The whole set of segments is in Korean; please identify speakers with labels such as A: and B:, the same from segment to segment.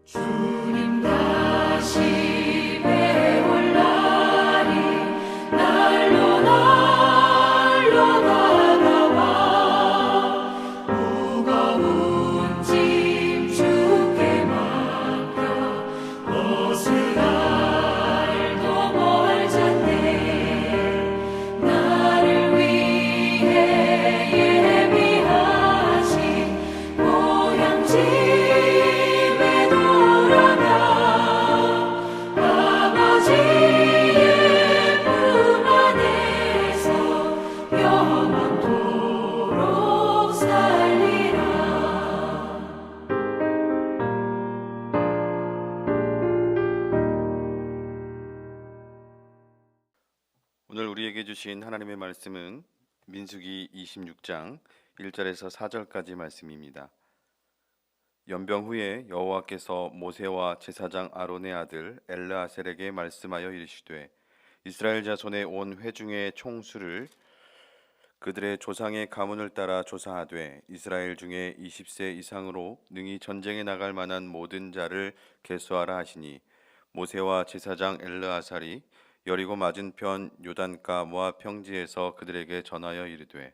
A: 주님 다시 배울 날이 날로 날로 다가와 무거운 짐 주께 맡겨 어스날 도모할 잤네 나를 위해 예비하신 고향집에 돌아가 아버지의 품 안에서 영원토록 살리라.
B: 오늘 우리에게 주신 하나님의 말씀은 민수기 26장 1절에서 4절까지 말씀입니다. 연병 후에 여호와께서 모세와 제사장 아론의 아들 엘르아셀에게 말씀하여 이르시되 이스라엘 자손의 온 회중의 총수를 그들의 조상의 가문을 따라 조사하되 이스라엘 중에 20세 이상으로 능히 전쟁에 나갈 만한 모든 자를 계수하라 하시니 모세와 제사장 엘르아살이 여리고 맞은편 요단가 모압 평지에서 그들에게 전하여 이르되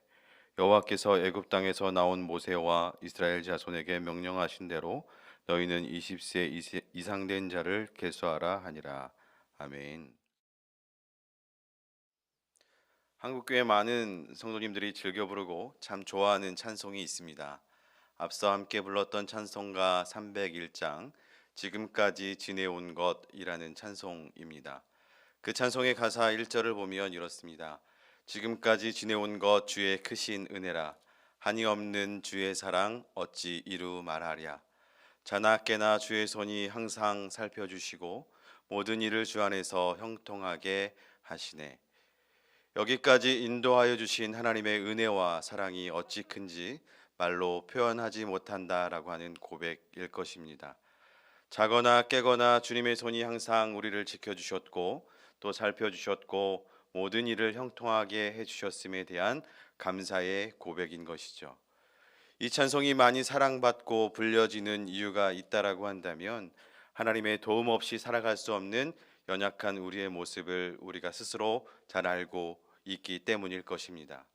B: 여호와께서 애굽 땅에서 나온 모세와 이스라엘 자손에게 명령하신 대로 너희는 20세 이상 된 자를 계수하라 하니라. 아멘. 한국교회 많은 성도님들이 즐겨 부르고 참 좋아하는 찬송이 있습니다. 앞서 함께 불렀던 찬송가 301장 지금까지 지내온 것이라는 찬송입니다. 그 찬송의 가사 1절을 보면 이렇습니다. 지금까지 지내온 것 주의 크신 은혜라 한이 없는 주의 사랑 어찌 이루 말하랴. 자나 깨나 주의 손이 항상 살펴주시고 모든 일을 주 안에서 형통하게 하시네. 여기까지 인도하여 주신 하나님의 은혜와 사랑이 어찌 큰지 말로 표현하지 못한다라고 하는 고백일 것입니다. 자거나 깨거나 주님의 손이 항상 우리를 지켜주셨고 또 살펴주셨고 모든 일을 형통하게 해주셨음에 대한 감사의 고백인 것이죠. 이 찬송이 많이 사랑받고 불려지는 이유가 있다라고 한다면 하나님의 도움 없이 살아갈 수 없는 연약한 우리의 모습을 우리가 스스로 잘 알고 있기 때문일 것입니다.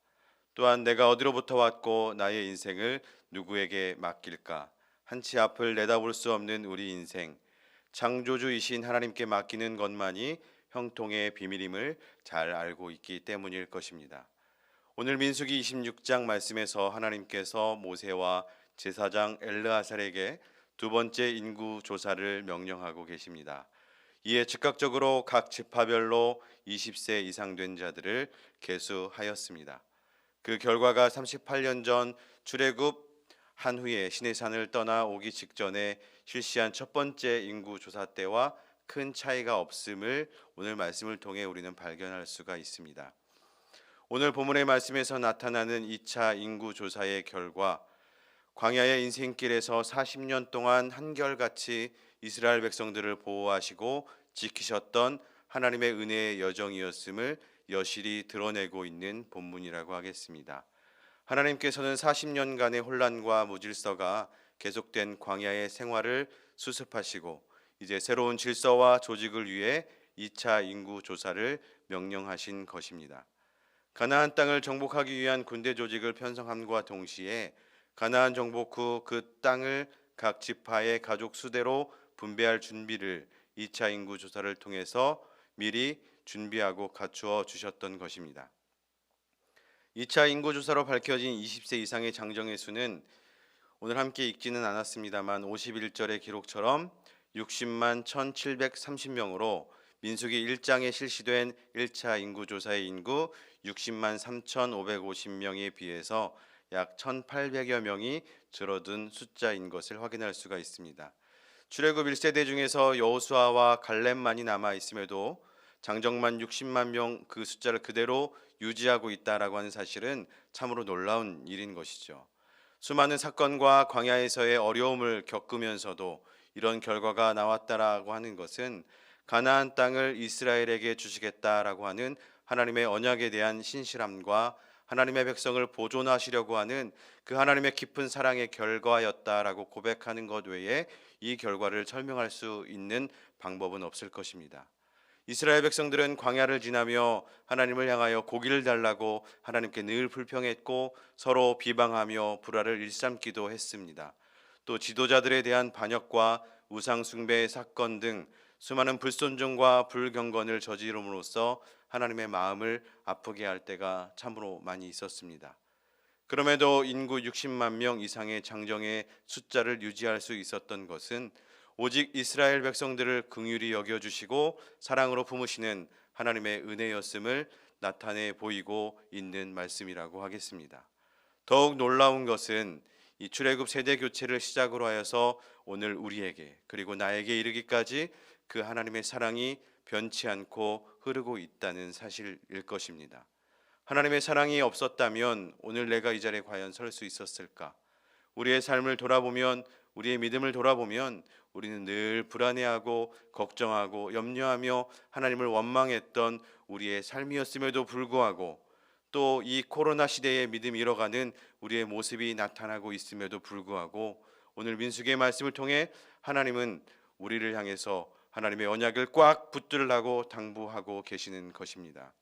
B: 또한 내가 어디로부터 왔고 나의 인생을 누구에게 맡길까? 한치 앞을 내다볼 수 없는 우리 인생, 창조주이신 하나님께 맡기는 것만이 형통의 비밀임을 잘 알고 있기 때문일 것입니다. 오늘 민수기 26장 말씀에서 하나님께서 모세와 제사장 엘르아살에게 두 번째 인구 조사를 명령하고 계십니다. 이에 즉각적으로 각 지파별로 20세 이상 된 자들을 계수하였습니다. 그 결과가 38년 전 출애굽한 후에 시내산을 떠나 오기 직전에 실시한 첫 번째 인구 조사 때와 큰 차이가 없음을 오늘 말씀을 통해 우리는 발견할 수가 있습니다. 오늘 본문의 말씀에서 나타나는 2차 인구 조사의 결과 광야의 인생길에서 40년 동안 한결같이 이스라엘 백성들을 보호하시고 지키셨던 하나님의 은혜의 여정이었음을 여실히 드러내고 있는 본문이라고 하겠습니다. 하나님께서는 40년간의 혼란과 무질서가 계속된 광야의 생활을 수습하시고 이제 새로운 질서와 조직을 위해 2차 인구 조사를 명령하신 것입니다. 가나안 땅을 정복하기 위한 군대 조직을 편성함과 동시에 가나안 정복 후 그 땅을 각 지파의 가족 수대로 분배할 준비를 2차 인구 조사를 통해서 미리 준비하고 갖추어 주셨던 것입니다. 2차 인구 조사로 밝혀진 20세 이상의 장정의 수는 오늘 함께 읽지는 않았습니다만 51절의 기록처럼 60만 1730명으로 민수기 1장에 실시된 1차 인구 조사의 인구 60만 3550명에 비해서 약 1800여 명이 줄어든 숫자인 것을 확인할 수가 있습니다. 출애굽 1세대 중에서 여호수아와 갈렙만이 남아 있음에도 장정만 60만 명 그 숫자를 그대로 유지하고 있다라고 하는 사실은 참으로 놀라운 일인 것이죠. 수많은 사건과 광야에서의 어려움을 겪으면서도 이런 결과가 나왔다라고 하는 것은 가나안 땅을 이스라엘에게 주시겠다라고 하는 하나님의 언약에 대한 신실함과 하나님의 백성을 보존하시려고 하는 그 하나님의 깊은 사랑의 결과였다라고 고백하는 것 외에 이 결과를 설명할 수 있는 방법은 없을 것입니다. 이스라엘 백성들은 광야를 지나며 하나님을 향하여 고기를 달라고 하나님께 늘 불평했고 서로 비방하며 불화를 일삼기도 했습니다. 또 지도자들에 대한 반역과 우상 숭배의 사건 등 수많은 불순종과 불경건을 저지름으로써 하나님의 마음을 아프게 할 때가 참으로 많이 있었습니다. 그럼에도 인구 60만 명 이상의 장정의 숫자를 유지할 수 있었던 것은 오직 이스라엘 백성들을 긍휼히 여겨주시고 사랑으로 품으시는 하나님의 은혜였음을 나타내 보이고 있는 말씀이라고 하겠습니다. 더욱 놀라운 것은 이 출애굽 세대 교체를 시작으로 하여서 오늘 우리에게 그리고 나에게 이르기까지 그 하나님의 사랑이 변치 않고 흐르고 있다는 사실일 것입니다. 하나님의 사랑이 없었다면 오늘 내가 이 자리에 과연 설 수 있었을까? 우리의 삶을 돌아보면, 우리의 믿음을 돌아보면 우리는 늘 불안해하고 걱정하고 염려하며 하나님을 원망했던 우리의 삶이었음에도 불구하고 또 이 코로나 시대에 믿음이 잃어가는 우리의 모습이 나타나고 있음에도 불구하고 오늘 민수기의 말씀을 통해 하나님은 우리를 향해서 하나님의 언약을 꽉 붙들라고 당부하고 계시는 것입니다.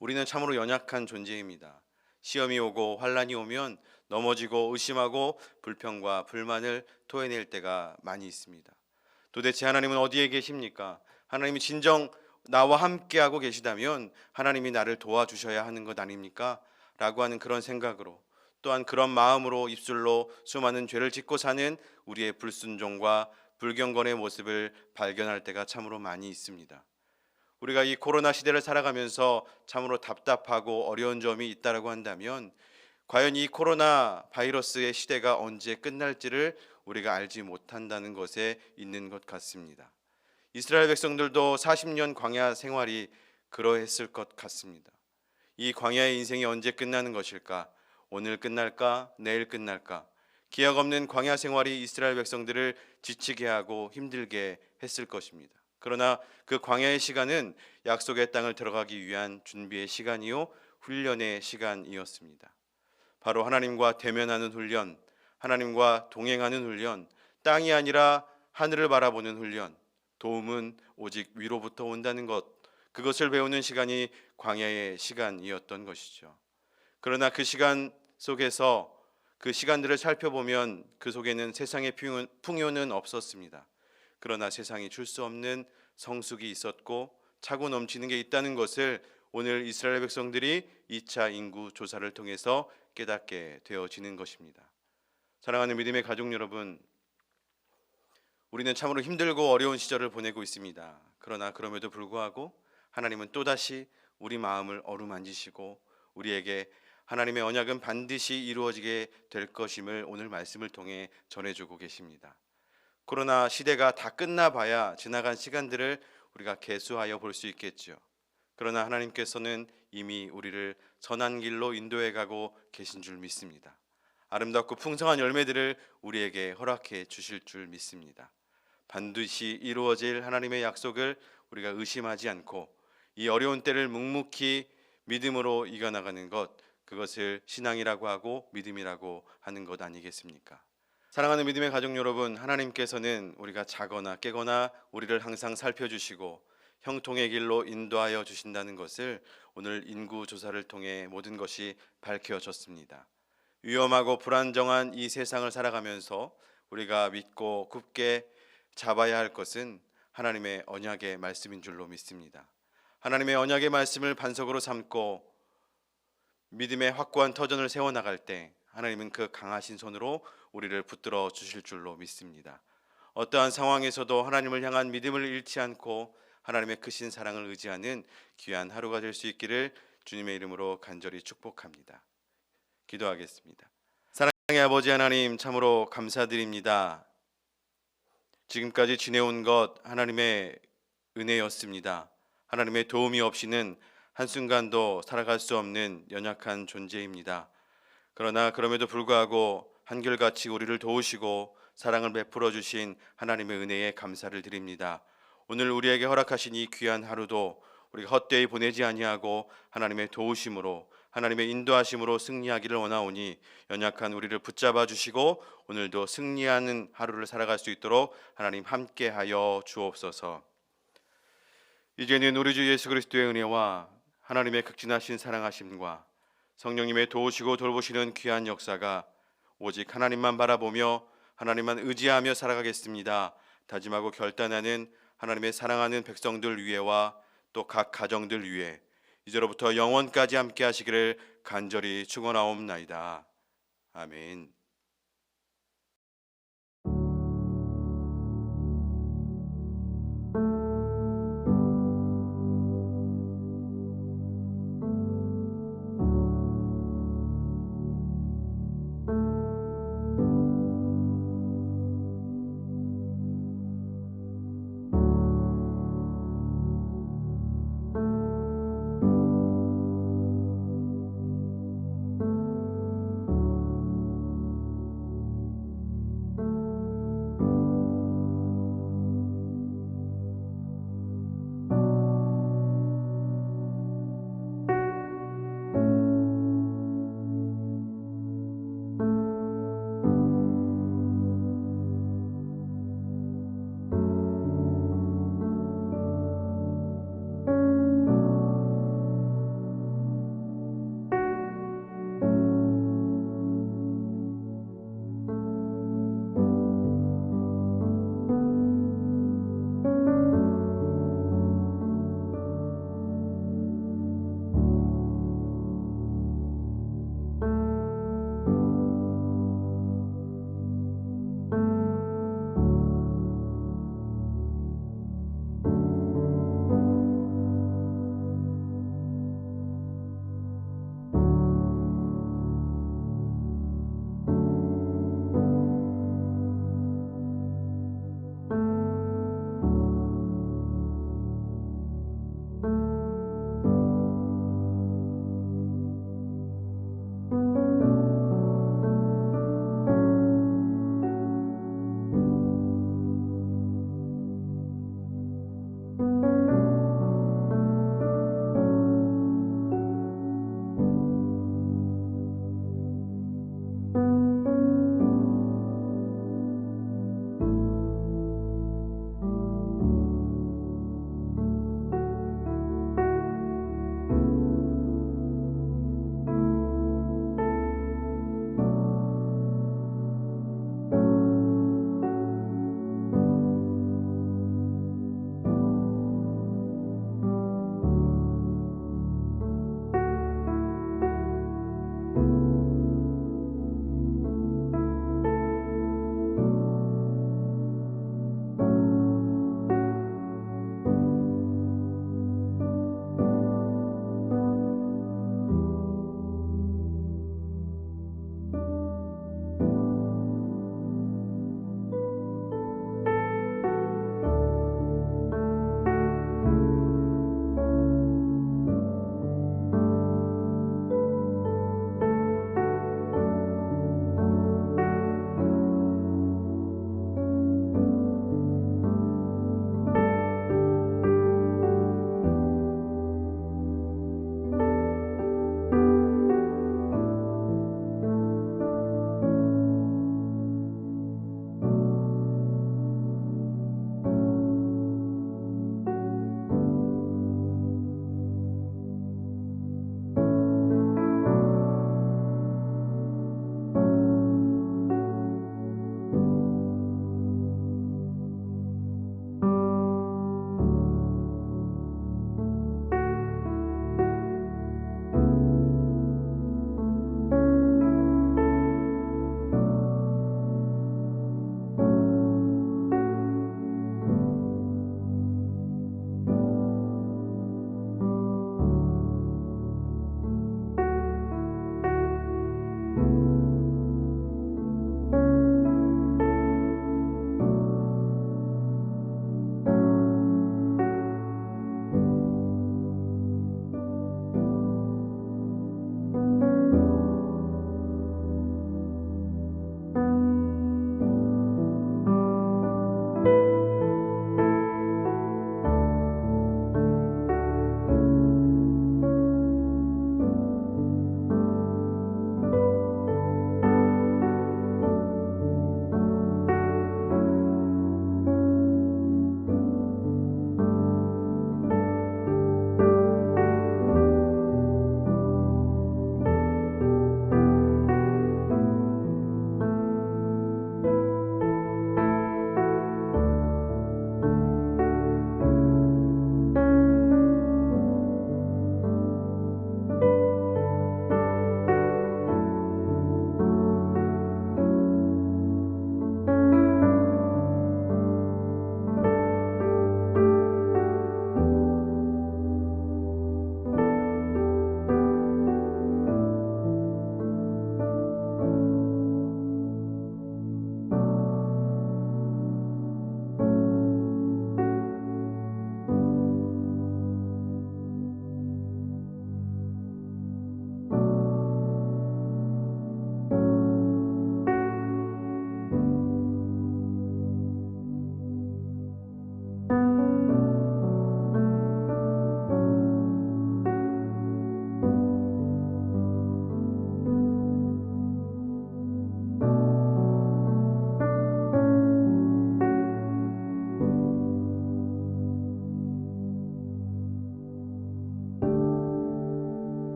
B: 우리는 참으로 연약한 존재입니다. 시험이 오고 환란이 오면 넘어지고 의심하고 불평과 불만을 토해낼 때가 많이 있습니다. 도대체 하나님은 어디에 계십니까? 하나님이 진정 나와 함께하고 계시다면 하나님이 나를 도와주셔야 하는 것 아닙니까? 라고 하는 그런 생각으로 또한 그런 마음으로 입술로 수많은 죄를 짓고 사는 우리의 불순종과 불경건의 모습을 발견할 때가 참으로 많이 있습니다. 우리가 이 코로나 시대를 살아가면서 참으로 답답하고 어려운 점이 있다라고 한다면 과연 이 코로나 바이러스의 시대가 언제 끝날지를 우리가 알지 못한다는 것에 있는 것 같습니다. 이스라엘 백성들도 40년 광야 생활이 그러했을 것 같습니다. 이 광야의 인생이 언제 끝나는 것일까? 오늘 끝날까? 내일 끝날까? 기약 없는 광야 생활이 이스라엘 백성들을 지치게 하고 힘들게 했을 것입니다. 그러나 그 광야의 시간은 약속의 땅을 들어가기 위한 준비의 시간이요 훈련의 시간이었습니다. 바로 하나님과 대면하는 훈련, 하나님과 동행하는 훈련, 땅이 아니라 하늘을 바라보는 훈련, 도움은 오직 위로부터 온다는 것, 그것을 배우는 시간이 광야의 시간이었던 것이죠. 그러나 그 시간 속에서 그 시간들을 살펴보면 그 속에는 세상의 풍요는 없었습니다. 그러나 세상이 줄 수 없는 성숙이 있었고 차고 넘치는 게 있다는 것을 오늘 이스라엘 백성들이 2차 인구 조사를 통해서 깨닫게 되어지는 것입니다. 사랑하는 믿음의 가족 여러분, 우리는 참으로 힘들고 어려운 시절을 보내고 있습니다. 그러나 그럼에도 불구하고 하나님은 또다시 우리 마음을 어루만지시고 우리에게 하나님의 언약은 반드시 이루어지게 될 것임을 오늘 말씀을 통해 전해주고 계십니다. 코로나 시대가 다 끝나봐야 지나간 시간들을 우리가 계수하여 볼 수 있겠죠. 그러나 하나님께서는 이미 우리를 선한 길로 인도해 가고 계신 줄 믿습니다. 아름답고 풍성한 열매들을 우리에게 허락해 주실 줄 믿습니다. 반드시 이루어질 하나님의 약속을 우리가 의심하지 않고 이 어려운 때를 묵묵히 믿음으로 이겨나가는 것, 그것을 신앙이라고 하고 믿음이라고 하는 것 아니겠습니까? 사랑하는 믿음의 가족 여러분, 하나님께서는 우리가 자거나 깨거나 우리를 항상 살펴주시고 형통의 길로 인도하여 주신다는 것을 오늘 인구조사를 통해 모든 것이 밝혀졌습니다. 위험하고 불안정한 이 세상을 살아가면서 우리가 믿고 굳게 잡아야 할 것은 하나님의 언약의 말씀인 줄로 믿습니다. 하나님의 언약의 말씀을 반석으로 삼고 믿음의 확고한 터전을 세워나갈 때 하나님은 그 강하신 손으로 우리를 붙들어 주실 줄로 믿습니다. 어떠한 상황에서도 하나님을 향한 믿음을 잃지 않고 하나님의 크신 사랑을 의지하는 귀한 하루가 될 수 있기를 주님의 이름으로 간절히 축복합니다. 기도하겠습니다. 사랑의 아버지 하나님, 참으로 감사드립니다. 지금까지 지내온 것 하나님의 은혜였습니다. 하나님의 도움이 없이는 한순간도 살아갈 수 없는 연약한 존재입니다. 그러나 그럼에도 불구하고 한결같이 우리를 도우시고 사랑을 베풀어 주신 하나님의 은혜에 감사를 드립니다. 오늘 우리에게 허락하신 이 귀한 하루도 우리가 헛되이 보내지 아니하고 하나님의 도우심으로 하나님의 인도하심으로 승리하기를 원하오니 연약한 우리를 붙잡아 주시고 오늘도 승리하는 하루를 살아갈 수 있도록 하나님 함께하여 주옵소서. 이제는 우리 주 예수 그리스도의 은혜와 하나님의 극진하신 사랑하심과 성령님의 도우시고 돌보시는 귀한 역사가 오직 하나님만 바라보며 하나님만 의지하며 살아가겠습니다 다짐하고 결단하는 하나님의 사랑하는 백성들 위에와 또 각 가정들 위에 이제로부터 영원까지 함께 하시기를 간절히 축원하옵나이다. 아멘.